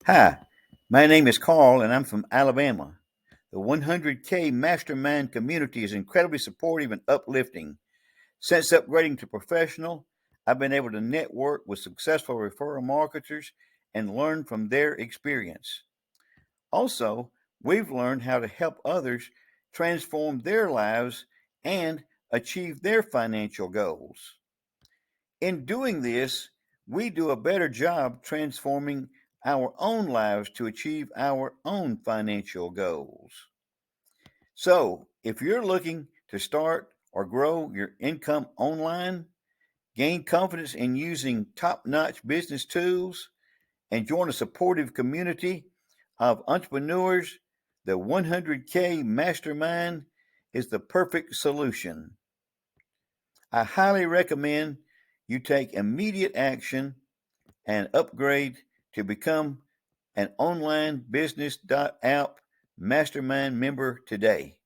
Hi, my name is Carl and I'm from Alabama. The 100K Mastermind community is incredibly supportive and uplifting. Since upgrading to professional, I've been able to network with successful referral marketers and learn from their experience. Also, we've learned how to help others transform their lives and achieve their financial goals. In doing this, we do a better job transforming our own lives to achieve our own financial goals. So, if you're looking to start or grow your income online, gain confidence in using top notch business tools, and join a supportive community of entrepreneurs, the 100K Mastermind is the perfect solution. I highly recommend you take immediate action and upgrade to become an online business app mastermind member today.